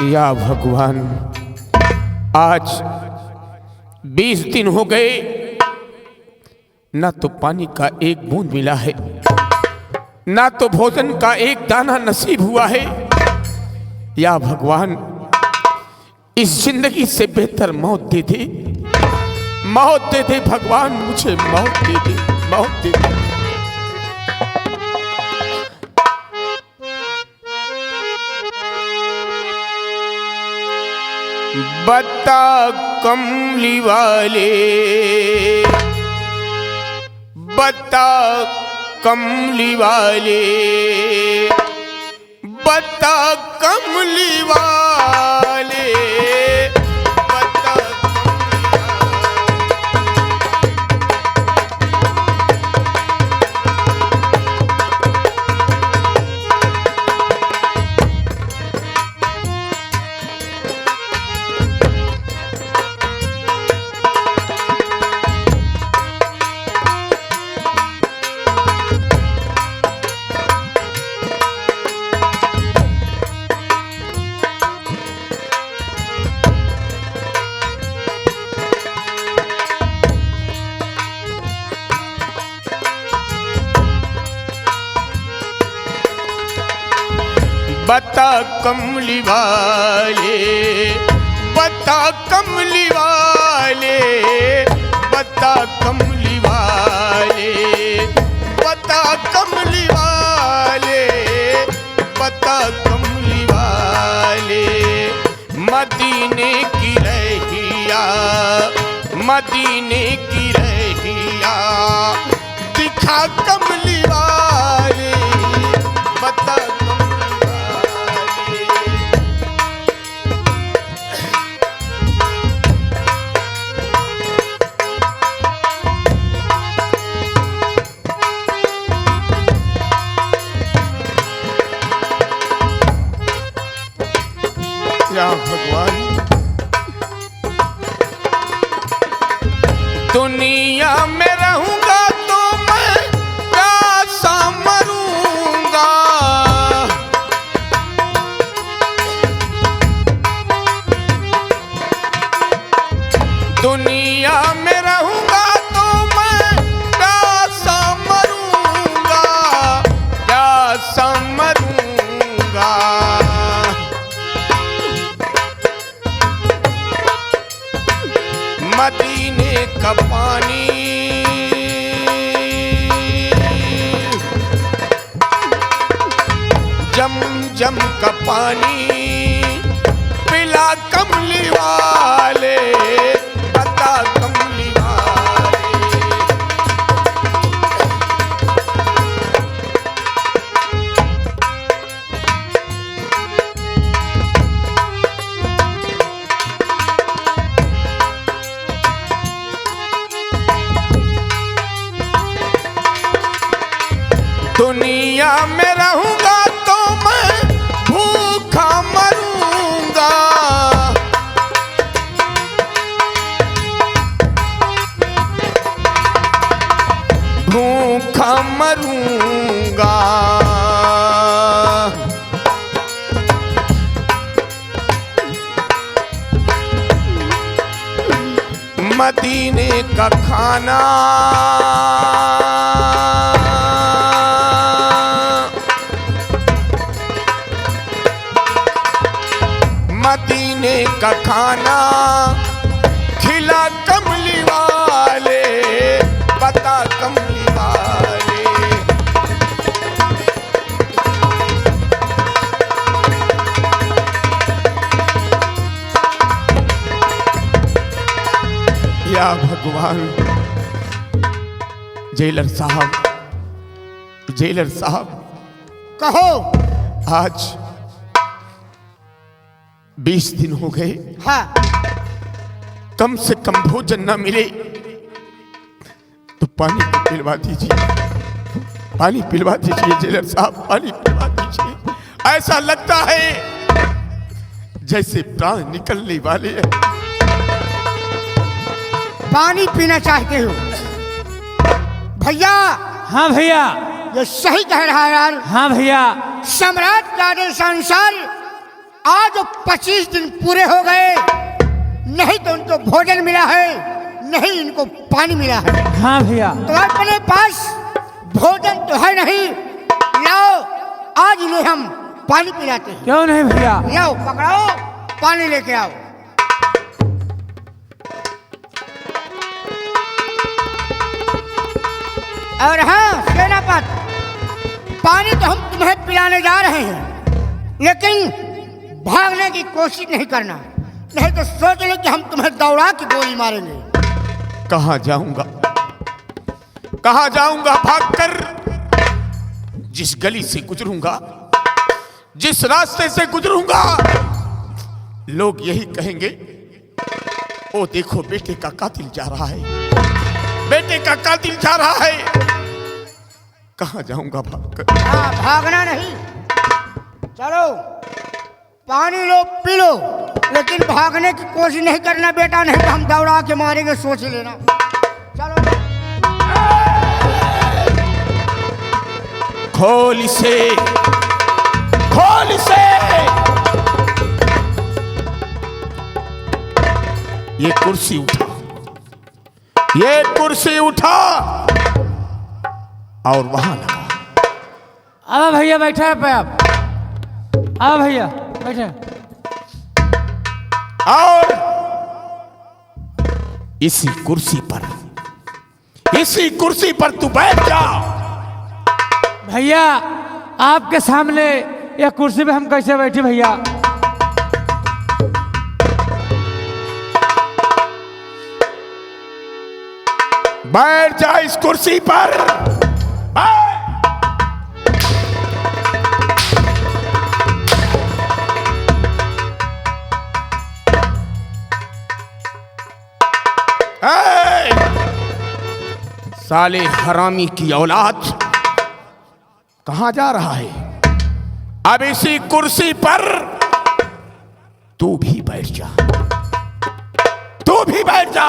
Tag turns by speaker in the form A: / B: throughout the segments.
A: या भगवान, आज 20 दिन हो गए, ना तो पानी का एक बूंद मिला है, ना तो भोजन का एक दाना नसीब हुआ है। या भगवान, इस जिंदगी से बेहतर मौत दे दे, मौत दे दे भगवान, मुझे मौत दे दे, मौत दे दे। बता कमली वाले, बता कमली वाले, बता कमली वाले, बता बता कमली वाले, बता कमली वाले, बता कमली वाले, बता कमली वाले, बता कमली वाले। मदीने की रहिया, मदीने की रहिया, दिखा कमली वाले, बता भगवान। दुनिया में रहूंगा तो मैं प्यासा मरूंगा, दुनिया में रहूंगा तो मैं प्यासा मरूंगा, प्यासा मरूंगा। मदीने का पानी जम जम का पानी पिला कमली वाले, बता कमली वाले। दुनिया में रहूंगा तो मैं भूखा मरूंगा, भूखा मरूंगा। मदीने का खाना मदीने का खाना खिला कमली वाले, बता कमली वाले। या भगवान, जेलर साहब, जेलर साहब,
B: कहो।
A: आज 20 दिन हो गए,
B: हाँ।
A: कम से कम भोजन न मिले तो पानी पिलवा दीजिए, पानी पिलवा दीजिए जेलर साहब, पानी पिलवा दीजिए। ऐसा लगता है जैसे प्राण निकलने वाले हैं।
B: पानी पीना चाहते हो भैया?
C: हाँ भैया।
B: ये सही कह रहा है यार।
C: हाँ भैया।
B: सम्राट के आदेश अनुसार आज 25 दिन पूरे हो गए, नहीं तो उनको भोजन मिला है, नहीं इनको पानी मिला है।
C: हाँ भैया।
B: तो अपने पास भोजन तो है नहीं, लाओ आज इन्हें हम पानी पिलाते हैं।
C: क्यों नहीं भैया?
B: लाओ पकड़ाओ, पानी लेके आओ। और हाँ सेनापति, पानी तो हम तुम्हें पिलाने जा रहे हैं, लेकिन भागने की कोशिश नहीं करना, नहीं तो सोच लो कि हम तुम्हें दौड़ा के गोली मारेंगे।
A: कहाँ जाऊंगा, कहाँ जाऊंगा भागकर? जिस गली से गुजरूंगा, जिस रास्ते से गुजरूंगा, लोग यही कहेंगे, ओ देखो बेटे का कातिल जा रहा है, बेटे का कातिल जा रहा है। कहाँ जाऊंगा भागकर?
B: हाँ भागना नहीं, चलो पानी लो पी लो, लेकिन भागने की कोशिश नहीं करना बेटा, नहीं तो हम दौड़ा के मारेंगे, सोच लेना। चलो
A: खोल इसे, खोल इसे। ये कुर्सी उठा, ये कुर्सी उठा और वहां लगा।
C: अब भैया बैठे हैं पे आप। अब भैया बैठे।
A: और इसी कुर्सी पर, इसी कुर्सी पर तू बैठ जा।
C: भैया आपके सामने ये कुर्सी पे हम कैसे बैठे भैया?
A: बैठ जा इस कुर्सी पर, बैठ। साले हरामी की औलाद, कहां जा रहा है? अब इसी कुर्सी पर तू भी बैठ जा, तू भी बैठ जा।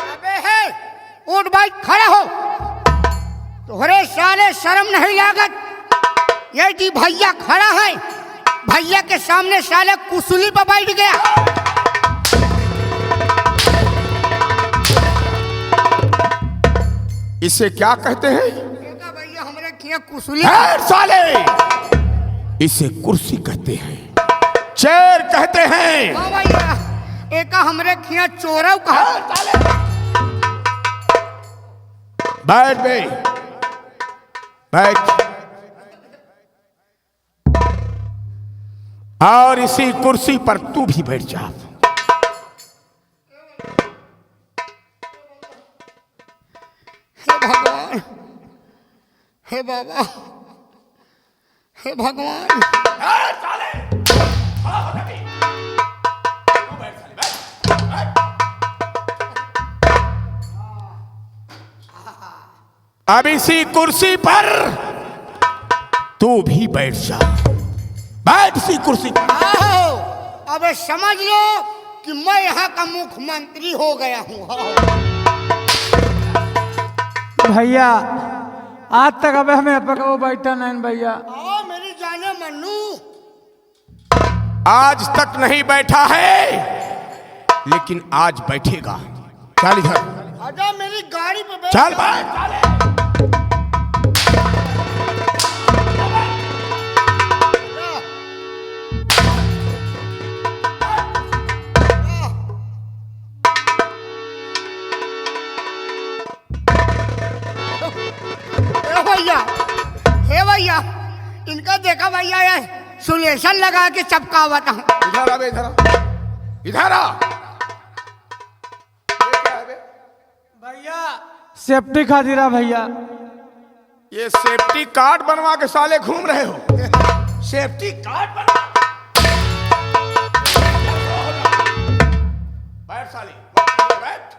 B: अबे है, उठ भाई खड़ा हो। तोहरे साले शर्म नहीं लागत? ये जी भैया खड़ा है, भैया के सामने साले कुसुली पर बैठ गया।
A: इसे क्या कहते हैं?
B: भैया हमारे किया कुसुली।
A: साले इसे कुर्सी कहते हैं, चेयर कहते हैं।
B: हाँ भैया, एक हमरे खिया चोरव कहा।
A: बैठ बे, बैठ। और इसी कुर्सी पर तू भी बैठ जा।
B: हे भगवान, हे बाबा, हे भगवान।
A: अब इसी कुर्सी पर तू भी बैठ जा, बैठ इसी कुर्सी पर।
B: आओ, अब समझ लो कि मैं यहाँ का मुख्यमंत्री हो गया हूँ।
C: भैया आज तक अब हमें पका बैठा नहीं भैया।
B: आओ मेरी जाने मन्नू।
A: आज तक नहीं बैठा है, लेकिन आज बैठेगा। चल इधर,
B: आजा मेरी गाड़ी पे बैठ।
A: चल बैठ।
B: भैया, हे भैया, इनका देखा भैया, ये सुलेशन लगा के चपका हुआ था।
A: इधर आ बे, इधर आ, इधर आ।
C: भैया सेफ्टी खातिरा भैया।
A: ये सेफ्टी कार्ड बनवा के साले घूम रहे हो? सेफ्टी कार्ड बनवा। बैठ साले, बैठ,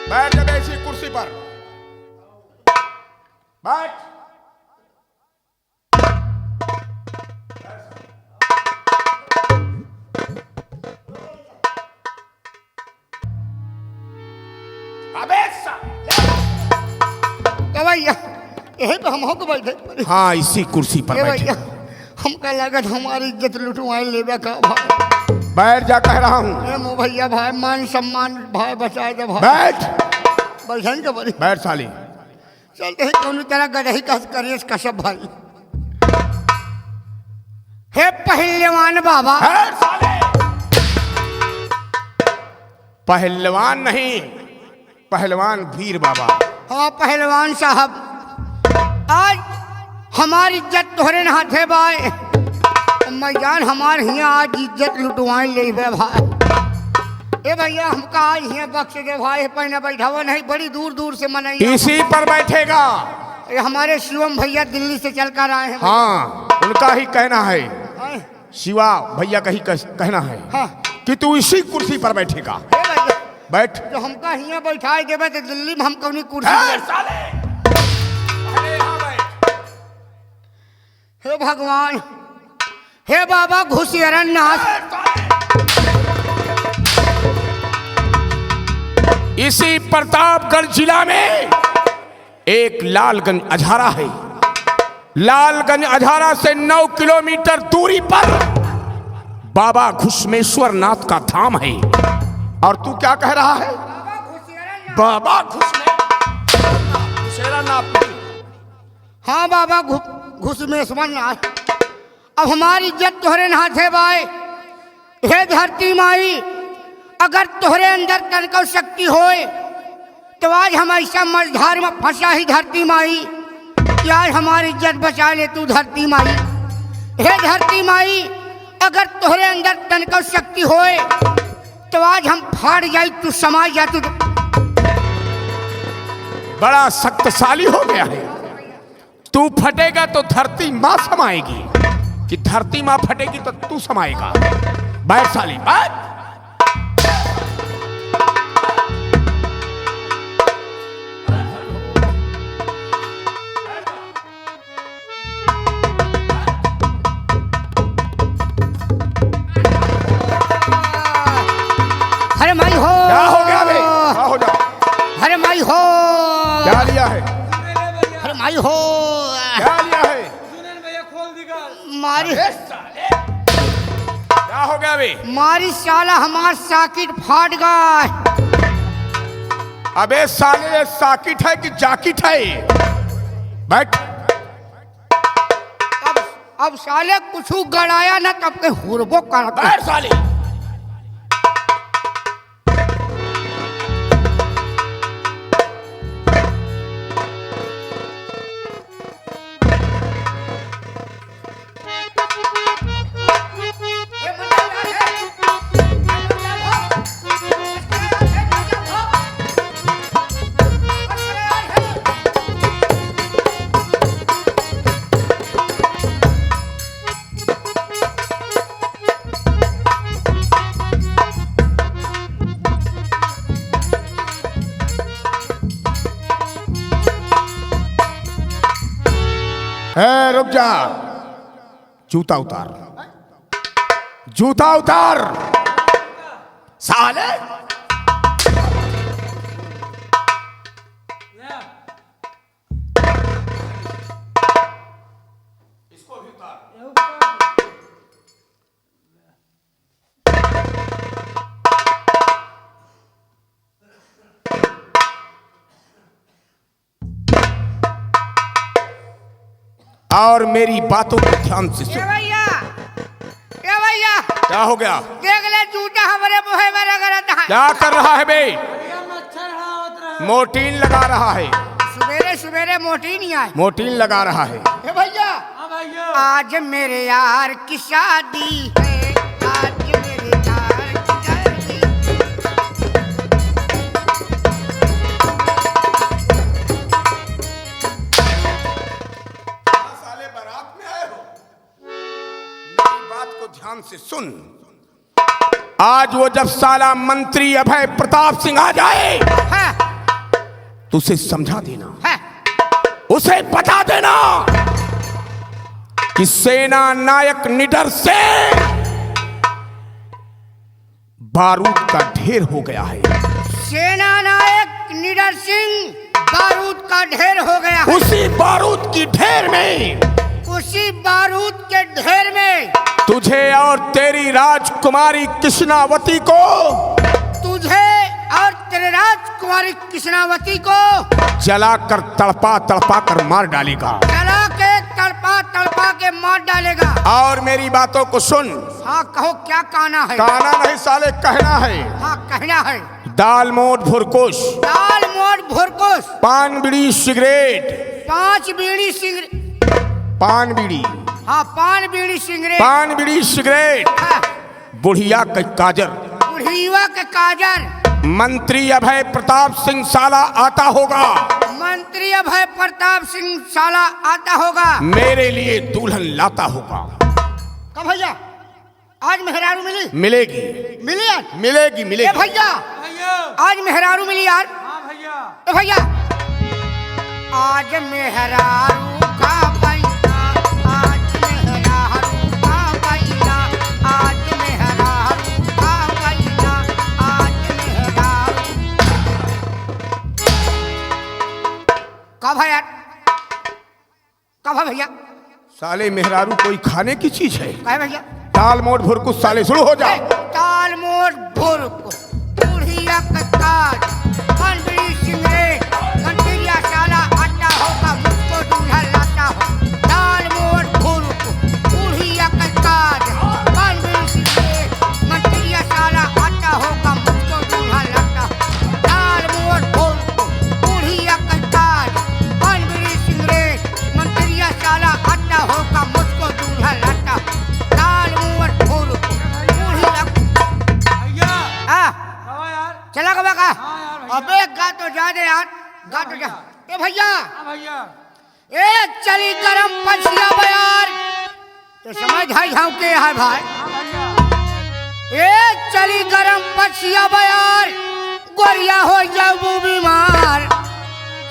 A: बैठ जा इसी कुर्सी पर, बैठ। अबे
B: तो भैया यही पे हम होके बैठे।
A: हाँ इसी कुर्सी पर
B: ए
A: बैठे।
B: भैया हमका लागत हमारी इज्जत लुटवाए लेबे का भाई।
A: बैठ जा कह रहा हूँ।
B: ए मो भैया भाई मान सम्मान भाई बचाए दे भाई।
A: बैठ
B: बैठन के बड़ी
A: बैठ साली।
B: चलते हैं कौन तरह गदही का करेश का सब भाई। हे पहलवान बाबा।
A: बैठ साले। पहलवान नहीं, पहलवान वीर बाबा।
B: हाँ पहलवान साहब, आज हमारी इज्जत तोहरे हाथ है भाई। मैदान हमारे यहाँ आज इज्जत लुटवाए ले भाई। ए भैया हमका आज यहाँ बख्श दे भाई। पहले बैठावा नहीं, बड़ी दूर दूर से मनाइए।
A: इसी पर बैठेगा।
B: ये हमारे शिवम भैया दिल्ली से चल कर आए हैं।
A: हाँ उनका ही कहना है,
B: हाँ,
A: शिवा भैया का ही कहना है
B: हाँ।
A: कि तू इसी कुर्सी पर बैठेगा।
B: ए भैया
A: बैठ।
B: जो हमका यहाँ बैठाए देवे तो दिल्ली में हम कौनी कुर्सी
A: बैठ
B: पे-
A: साले। अरे यहाँ बैठ।
B: हे भगवान, हे बाबा घुसियरन नाथ।
A: इसी प्रतापगढ़ जिला में एक लालगंज अझारा है। लालगंज अझारा से 9 किलोमीटर दूरी पर बाबा घुसमेश्वर नाथ का धाम है। और तू क्या कह रहा है? बाबा घुसमेश्वर नाथ।
B: हाँ बाबा घुसमेश्वर नाथ। अब हमारी इज्जत तोहरे हाथ है भाई। हे धरती माई, अगर तोहरे अंदर तनको शक्ति होए तो आज हम ऐसा मझधार में फंसा ही धरती माई कि आज हमारी इज्जत बचा ले तू धरती माई। हे धरती माई, अगर तोहरे अंदर तनको शक्ति होए तो आज हम फाड़ जाई तू समाज जा तू।
A: बड़ा शक्तिशाली हो गया है। तू फटेगा तो धरती माँ समाएगी, कि धरती माँ फटेगी तो तू समाएगा। बैठ साली बैठ।
B: अरे माई हो,
A: क्या हो गया बे? क्या हो जा?
B: अरे माई हो,
A: क्या लिया है?
B: अरे माई हो,
A: क्या लिया है?
B: मारी
A: क्या हो गया बे?
B: मारी साला हमार साकिट फाट गए।
A: अबे साले ये साकिट है कि जाकिट है? बैठ।
B: अब साले कुछ गड़ाया ना तब के हुरबो करता।
A: बैठ साली। रुक जा। जूता उतार, जूता उतार साले। इसको भी उतार। और मेरी बातों को ध्यान से सुन।
B: भैया, ए भैया,
A: क्या हो गया?
B: देख ले जूता हमारे मुँह में लगा रहता है।
A: क्या कर रहा है बे? मोटीन लगा रहा है।
B: सवेरे सवेरे मोटी नहीं आए।
A: मोटीन लगा रहा है।
B: ए भैया, आज मेरे यार की शादी है। आज मेरे यार की शादी।
A: साले बारात में आए हो? मेरी बात को ध्यान से सुन। आज वो जब साला मंत्री अभय प्रताप सिंह आ जाए
B: हाँ,
A: तो उसे समझा देना,
B: हाँ,
A: उसे बता देना कि सेना नायक निडर से बारूद का ढेर हो गया है।
B: सेना नायक निडर सिंह बारूद का ढेर हो गया है।
A: उसी बारूद ढेर में,
B: उसी बारूद के ढेर में
A: तुझे और तेरी राजकुमारी कृष्णावती को,
B: तुझे और तेरे राजकुमारी कृष्णावती को
A: जलाकर तड़पा तड़पा कर मार डालेगा।
B: जला के तड़पा तड़पा के मार डालेगा।
A: और मेरी बातों को सुन।
B: हाँ कहो, क्या कहना है?
A: कहना नहीं साले, कहना है।
B: हाँ कहना है।
A: दाल मोट भुरकुश,
B: दाल मोट भुरकुश,
A: पान बीड़ी सिगरेट,
B: 5 बीड़ी सिगरेट,
A: पान बीड़ी,
B: हाँ पान बीड़ी सिगरेट,
A: पान बीड़ी सिगरेट,
B: हाँ,
A: बुढ़िया का काजर,
B: बुढ़िया के काजर,
A: मंत्री अभय प्रताप सिंह साला आता होगा,
B: मंत्री अभय प्रताप सिंह साला आता होगा,
A: मेरे लिए दुल्हन लाता होगा।
B: कब भैया? आज मेहरारू मिली?
A: मिलेगी,
B: मिली आज?
A: मिलेगी,
B: ए
A: मिलेगी।
B: भैया,
C: भैया।
B: आज मेहरारू मिली यार।
C: हाँ भैया।
B: ए भैया, आज मेहरारू का पैना, आज मेहरारू का पैना, आज मेहरारू का पैना, आज मेहरारू। कब है यार? कब है भैया?
A: साले मेहरारू कोई खाने की चीज है?
B: कहे भैया?
A: दाल मोट भुरकुश साले शुरू हो जा।
B: ताल मोड़ भुरकुश, बुढ़िया का काज, पान बीड़ी सिगरेट, मंटिया साला आता होगा, मुझको दूल्हा लाता हो। ताल मोड़ भुरकुश, बुढ़िया का काज, पान बीड़ी सिगरेट, मंटिया साला आता होगा, मुझको दूल्हा लाता हो। ताल मोड़ भुरकुश, बुढ़िया का काज, पान बीड़ी सिगरेट, मंटिया साला आता होगा, मुझको दूल्हा लाता हो। ताल मोड़ भुरकुश, बुढ़िया।
C: भैया।
B: हाँ
C: कहो यार।
B: चला कबा का?
C: हाँ यार भैया।
B: अबे गा तो जा दे यार, गा तो जा। ए भैया,
C: हाँ भैया।
B: ए चली गरम पछिया बयार, तो समझ हाई झाऊ के है भाई।
C: हाँ भैया।
B: ए चली गरम पछिया बयार, गोरिया हो जाऊ बीमार,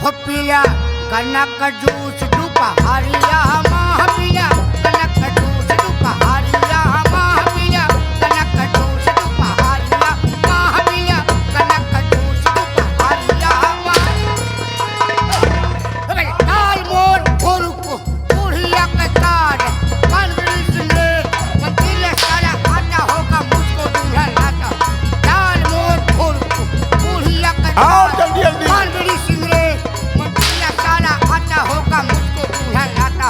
B: हो पिया गन्ना का जूस दुपहरिया माह पिया, गन्ना का जूस दुपहरिया माह पिया, गन्ना का जूस दुपहरिया माह पिया, गन्ना का जूस दुपहरिया माह। ताल मोड़ भुरकुश, बुढ़िया का काज, पान बीड़ी सिगरेट, मंटिया साला आता होगा, मुझको दूल्हा लाता। ताल मोड़ भुरकुश, बुढ़िया का
A: आओ
B: काज,
A: जल्दी जल्दी।
B: पान बीड़ी सिगरेट, मंटिया साला आता होगा, मुझको दूल्हा लाता।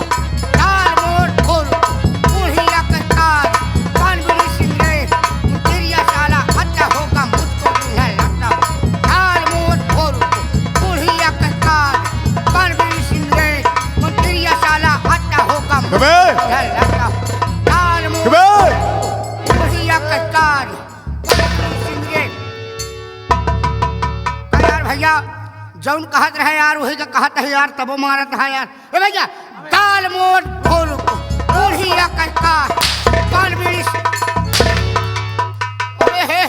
B: ताल मोड़ भुरकुश, बुढ़िया का काज, पान बीड़ी सिगरेट, मंटिया साला आता होगा, मुझको दूल्हा लाता। ताल मोड़ भुरकुश, बुढ़िया का काज, पान बीड़ी सिगरेट, मंटिया साला आता होगा, मुझको
A: कबे?
B: दूल्हा लाता। ताल मोड़
A: कबे?
B: बुढ़िया का काज, पान बीड़ी सिगरेट। यार भैया, जौन कहत रहे यार वही का कहत है यार, तबो मारत है यार। ए भैया, दाल मोड़ भुरकुश, बुढ़िया का काज, पान बीड़ी। अबे हे,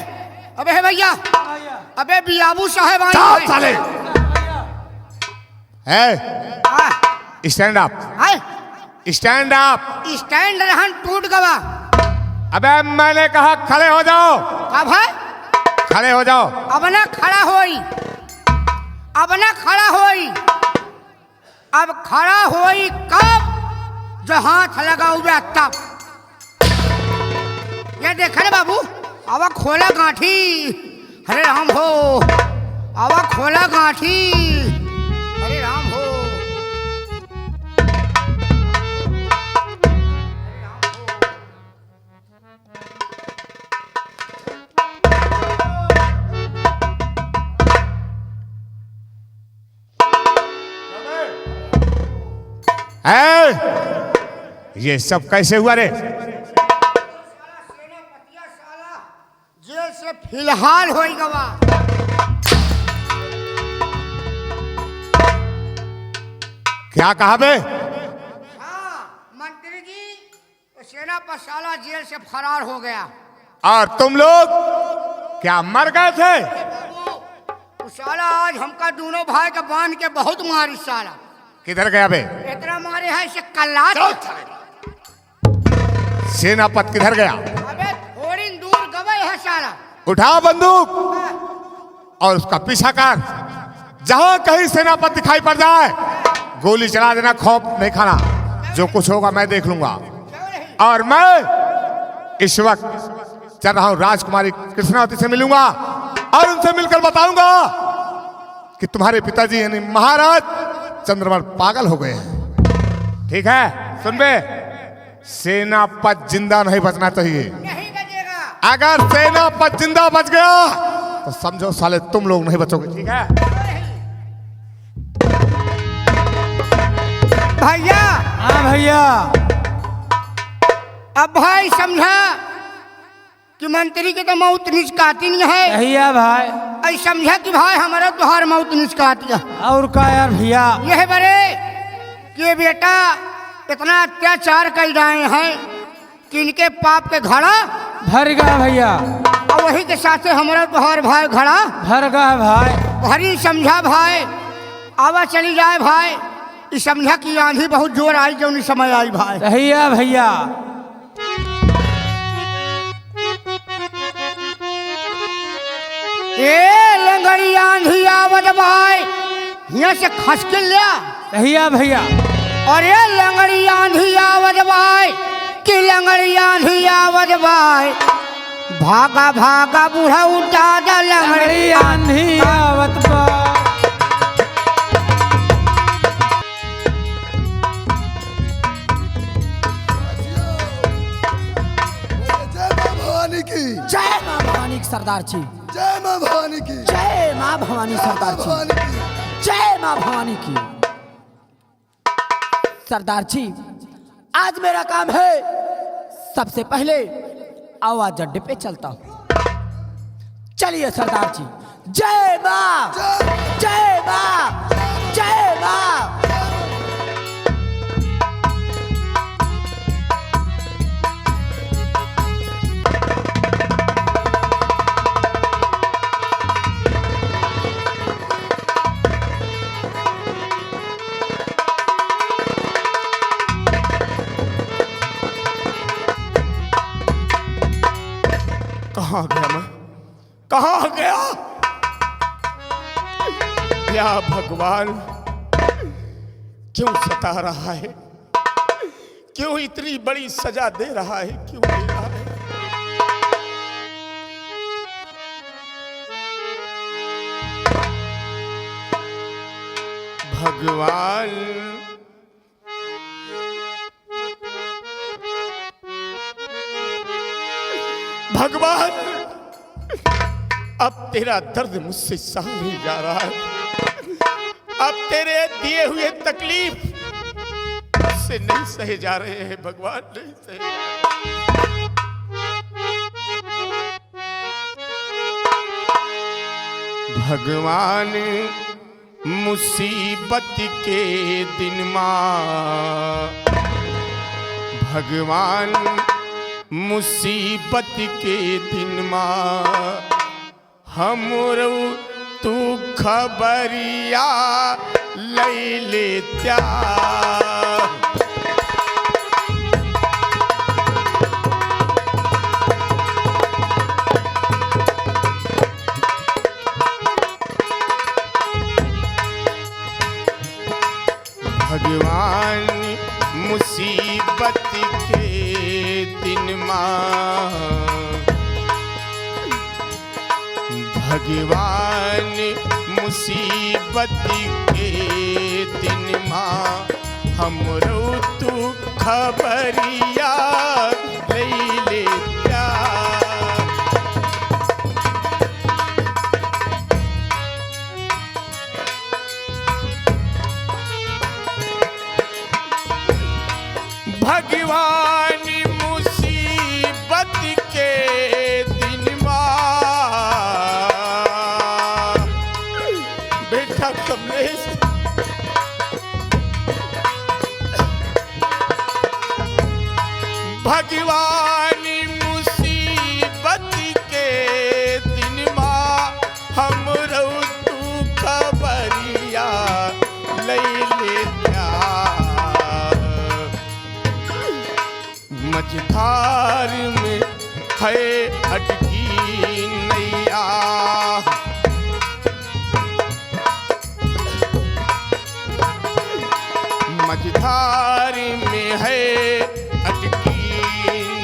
B: अबे हे भैया,
C: हाँ भैया।
B: अबे बियाबू साहब आए
A: चल
B: हैं।
A: साले।
C: भैया।
A: है,
B: हाँ,
A: स्टैंड अप,
B: आए,
A: स्टैंड अप।
B: स्टैंड रहन टूट गवा।
A: अबे मैंने कहा खड़े हो जाओ,
B: अब है,
A: खड़े हो जाओ।
B: अब ना खड़ा होई, अब ना खड़ा होई, अब खड़ा होई कब? जो हाथ लगाऊबे तब। ये देख रे बाबू, अब खोला गांठी। अरे राम हो, अब खोला गांठी। अरे राम हो।
A: है, ये सब कैसे हुआ रे?
B: जेल से फिलहाल होई गवा।
A: क्या कहा बे?
B: हाँ, मंत्री जी, सेना पसाला जेल से फरार हो गया।
A: और तुम लोग क्या मर गए थे?
B: उस साला आज हमका दोनों भाई का बांध के बहुत मारी साला।
A: किधर गया बे?
B: इतना मारे है इसे कल्ला।
A: सेनापत किधर गया?
B: अबे थोड़ी दूर गए है साला।
A: उठा बंदूक और उसका पीछा कर। जहां कहीं सेनापत दिखाई पड़ जाए
D: गोली चला देना, खौफ नहीं खाना, जो कुछ होगा मैं देख लूंगा। और मैं इस वक्त चल रहा हूं राजकुमारी कृष्णावती से मिलूंगा और उनसे मिलकर बताऊंगा कि तुम्हारे पिताजी यानी महाराज चंद्रमल पागल हो गए हैं। ठीक है, सुन बे, सेनापत जिंदा नहीं बचना चाहिए।
B: नहीं बचेगा।
D: अगर सेनापत जिंदा बच गया तो समझो साले तुम लोग नहीं बचोगे। ठीक है
B: भैया।
C: हाँ भैया।
B: अब भाई समझा कि मंत्री की तो मौत निष्काती नहीं है।
C: भैया भाई।
B: ऐ समझा कि भाई हमारा तुहार मौत निष्काती है।
C: और का यार भैया,
B: यह बड़े कि बेटा इतना अत्याचार कर रहे हैं कि इनके पाप के घड़ा
C: भर गया भैया,
B: और वही के साथ हमारा तुहार भाई घड़ा
C: भर गया भाई।
B: भरी समझा भाई, आवा चली जाए भाई। इस समझा कि आंधी बहुत जोर आई जो नहीं समय आई भाई।
C: भैया भैया।
B: ए लंगड़ी आंधी आवत भाई, यहाँ से खस के लिया।
C: भैया भैया।
B: और ये लंगड़ी आंधी आवत भाई कि लंगड़ी आंधी आवत भाई, भागा भागा बूढ़ा उठा दा लंगड़ी
C: आंधी आवत बा।
E: जय माँ भवानी की सरदार जी।
F: जय माँ भवानी की।
E: जय माँ भवानी सरदार जी। जय माँ भवानी की। सरदार जी, आज मेरा काम है, सबसे पहले आवाज अड्डे पे चलता हूँ। चलिए सरदार जी। जय माँ, जय माँ, जय माँ।
A: कहाँ गया मैं, कहाँ गया? या भगवान, क्यों सता रहा है, क्यों इतनी बड़ी सजा दे रहा है, क्यों दे रहा है? भगवान, भगवान, अब तेरा दर्द मुझसे सहा नहीं जा रहा है। अब तेरे दिए हुए तकलीफ मुझसे नहीं सहे जा रहे हैं भगवान, नहीं सहे। भगवान, मुसीबत के दिन माँ, भगवान मुसीबत के दिन माँ, हमरो तू खबरिया ले लेत्या। भगवान मुसीबत के दिन माँ, भगवान मुसीबत के दिन माँ, हमरो तू खबरिया ले लेत्या। भगवान मुसीबत के दिन माँ, बेटा कमलेश, भगवान मुसीबत के दिन माँ, हमरो तू खबरिया ले लेत्या। मझधार में है अटकी नैया, मझधार में है अटकी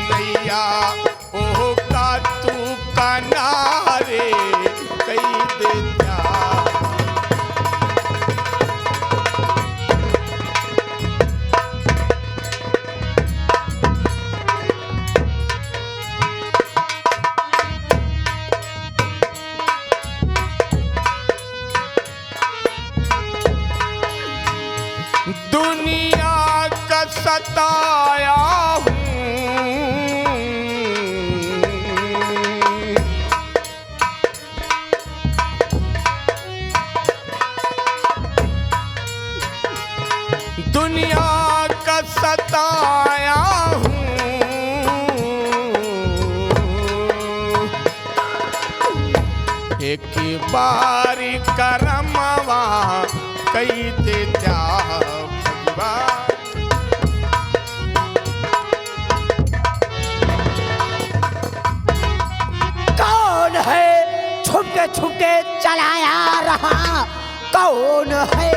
A: नैया, ओह का तू किनारे कई देता। दुनिया का सताया हूँ, दुनिया का सताया हूँ, एक बार करमवा कई देता भगवान।
E: कौन है छुपके छुपके चलाया रहा, कौन है?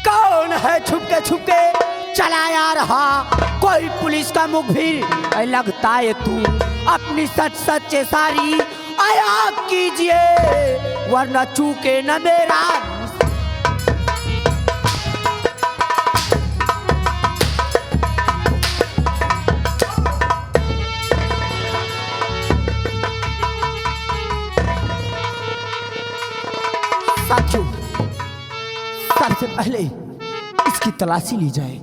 E: कौन है छुपके छुपके चलाया रहा? कोई पुलिस का मुखबिर लगता है तू, अपनी सच सच्चे सारी आया कीजिए, वरना चूके न मेरा। साथियों, सबसे पहले इसकी तलाशी ली जाए।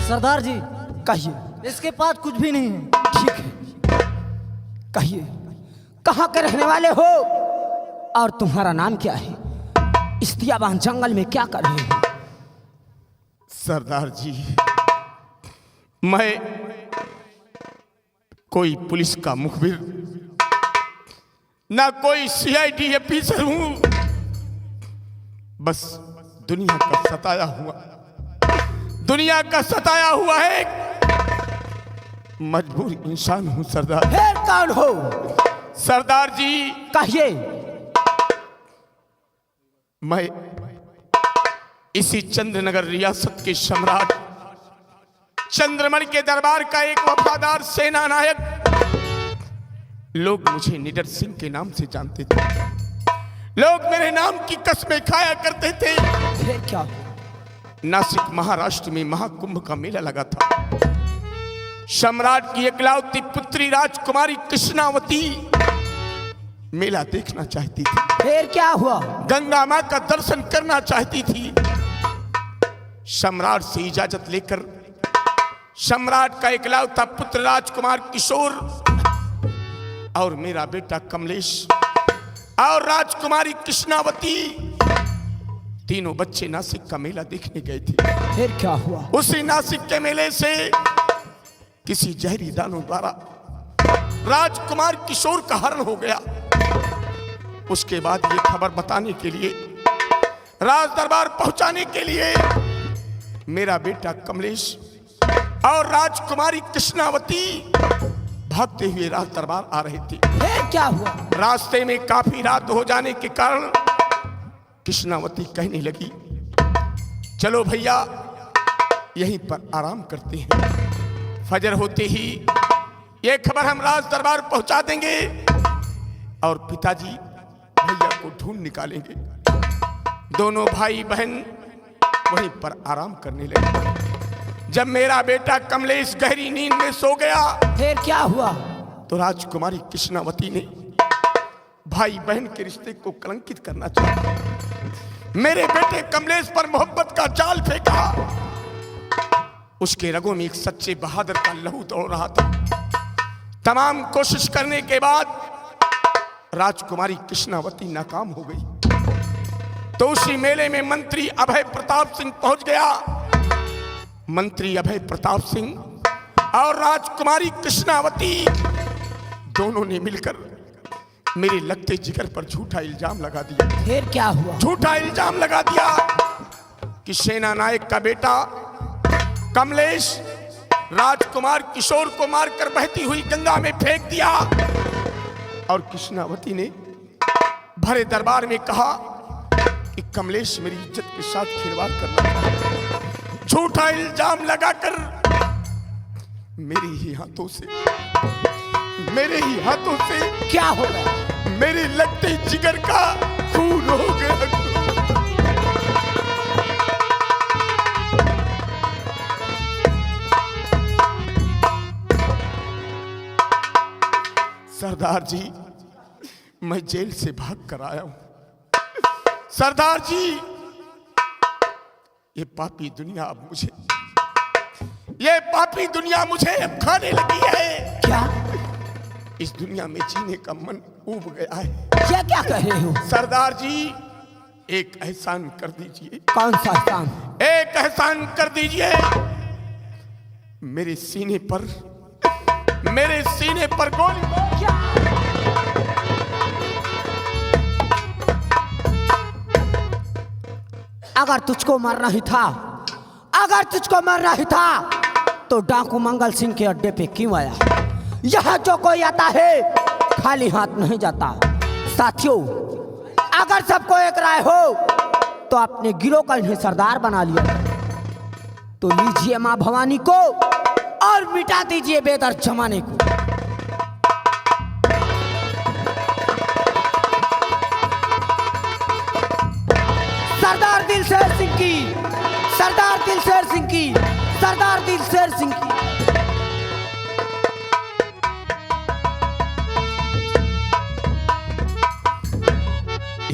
C: सरदार जी,
E: कहिए।
C: इसके पास कुछ भी नहीं है।
E: ठीक है, कहिए कहाँ के रहने वाले हो और तुम्हारा नाम क्या है? इस बियाबान जंगल में क्या कर रहे हो?
A: सरदार जी, मैं कोई पुलिस का मुखबिर ना कोई सीआईडी ऑफिसर हूं, बस दुनिया का सताया हुआ है मजबूर इंसान हूं सरदार।
E: फिर कौन हो?
A: सरदार जी,
E: कहिए।
A: मैं इसी चंद्रनगर रियासत के सम्राट चंद्रमणि के दरबार का एक वफादार सेना नायक। लोग मुझे निडर सिंह के नाम से जानते थे, लोग मेरे नाम की कस्में खाया करते थे।
E: फिर क्या?
A: नासिक महाराष्ट्र में महाकुंभ का मेला लगा था। सम्राट की एकलौती पुत्री राजकुमारी कृष्णावती मेला देखना चाहती थी,
E: फिर क्या हुआ?
A: गंगा मां का दर्शन करना चाहती थी। सम्राट से इजाजत लेकर सम्राट का एकलौता पुत्र राजकुमार किशोर और मेरा बेटा कमलेश और राजकुमारी कृष्णावती तीनों बच्चे नासिक का मेला देखने गए थे।
E: फिर क्या हुआ?
A: उसी नासिक के मेले से किसी जहरी दानों द्वारा राजकुमार किशोर का हरण हो गया। उसके बाद ये खबर बताने के लिए, राज दरबार पहुंचाने के लिए मेरा बेटा कमलेश और राजकुमारी कृष्णावती भागते हुए राज दरबार आ रहे थे।
E: फिर क्या हुआ?
A: रास्ते में काफी रात हो जाने के कारण कृष्णावती कहने लगी, चलो भैया यहीं पर आराम करते हैं, फजर होते ही ये खबर हम राज दरबार पहुंचा देंगे और पिताजी भैया को ढूंढ निकालेंगे। दोनों भाई बहन वहीं पर आराम करने लगे। जब मेरा बेटा कमलेश गहरी नींद में सो गया,
E: फिर क्या हुआ?
A: तो राजकुमारी कृष्णावती ने भाई बहन के रिश्ते को कलंकित करना चाहा, मेरे बेटे कमलेश पर मोहब्बत का जाल फेंका। उसके रगों में एक सच्चे बहादुर का लहू दौड़ रहा था। तमाम कोशिश करने के बाद राजकुमारी कृष्णावती नाकाम हो गई। तो उसी मेले में मंत्री अभय प्रताप सिंह पहुंच गया। मंत्री अभय प्रताप सिंह और राजकुमारी कृष्णावती दोनों ने मिलकर मेरे लगते जिगर पर झूठा इल्जाम लगा दिया।
E: फिर क्या हुआ?
A: झूठा इल्जाम लगा दिया कि सेना नायक का बेटा कमलेश राजकुमार किशोर को मारकर बहती हुई गंगा में फेंक दिया और कृष्णावती ने भरे दरबार में कहा कि कमलेश मेरी इज्जत के साथ खिलवाड़ करना था। झूठा इल्जाम लगाकर मेरे ही हाथों से
E: क्या हो गया?
A: मेरे लगते जिगर का खून हो गया। सरदार जी, मैं जेल से भाग कर आया हूं। सरदार जी, ये पापी दुनिया मुझे अब खाने लगी है।
E: क्या?
A: इस दुनिया में जीने का मन उब गया है।
E: ये क्या कह रहे हो?
A: सरदार जी, एक एहसान कर दीजिए।
E: कौन सा एहसान?
A: एक एहसान कर दीजिए। मेरे सीने पर गोली मार।
E: अगर तुझको मरना ही था तो डाकू मंगल सिंह के अड्डे पे क्यों आया? यहाँ जो कोई आता है खाली हाथ नहीं जाता। साथियों, अगर सबको एक राय हो तो अपने गिरोह का इन्हें सरदार बना लिया, तो लीजिए मां भवानी को और मिटा दीजिए बेदर्द जमाने को। सरदार दिलशेर सिंह की, सरदार दिलशेर सिंह की, सरदार दिलशेर सिंह की।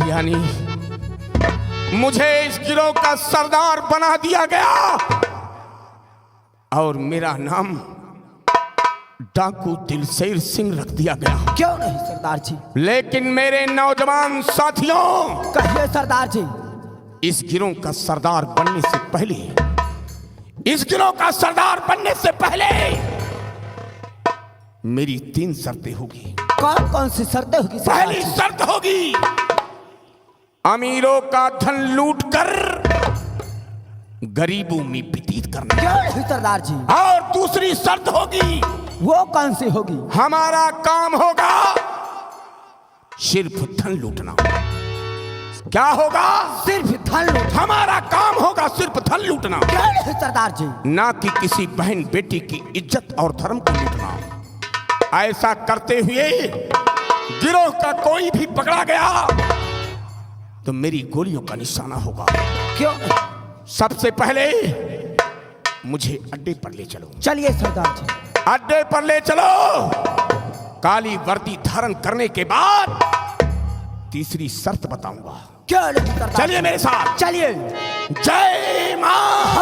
A: यानी मुझे इस गिरोह का सरदार बना दिया गया और मेरा नाम डाकू दिलशेर सिंह रख दिया गया।
E: क्यों नहीं सरदार जी?
A: लेकिन मेरे नौजवान साथियों,
E: कहिए सरदार जी।
A: इस गिरोह का सरदार बनने से पहले मेरी 3 शर्तें होगी।
E: कौन कौन सी शर्तें होगी?
A: पहली शर्त होगी अमीरों का धन लूटकर गरीबों में व्यतीत करना।
E: क्यों नहीं सरदार जी?
A: और दूसरी शर्त होगी,
E: वो कौन सी होगी?
A: हमारा काम होगा सिर्फ धन लूटना। क्या होगा?
E: सिर्फ धन लूटना।
A: हमारा काम होगा सिर्फ धन लूटना।
E: क्यों नहीं सरदार जी?
A: ना कि किसी बहन बेटी की इज्जत और धर्म को लूटना। ऐसा करते हुए गिरोह का कोई भी पकड़ा गया तो मेरी गोलियों का निशाना होगा।
E: क्यों?
A: सबसे पहले मुझे अड्डे पर ले चलो।
E: चलिए सरदार जी।
A: अड्डे पर ले चलो। काली वर्दी धारण करने के बाद तीसरी शर्त बताऊंगा।
E: क्यों नहीं सरदार?
A: चलिए मेरे साथ।
E: चलिए।
A: जय मां।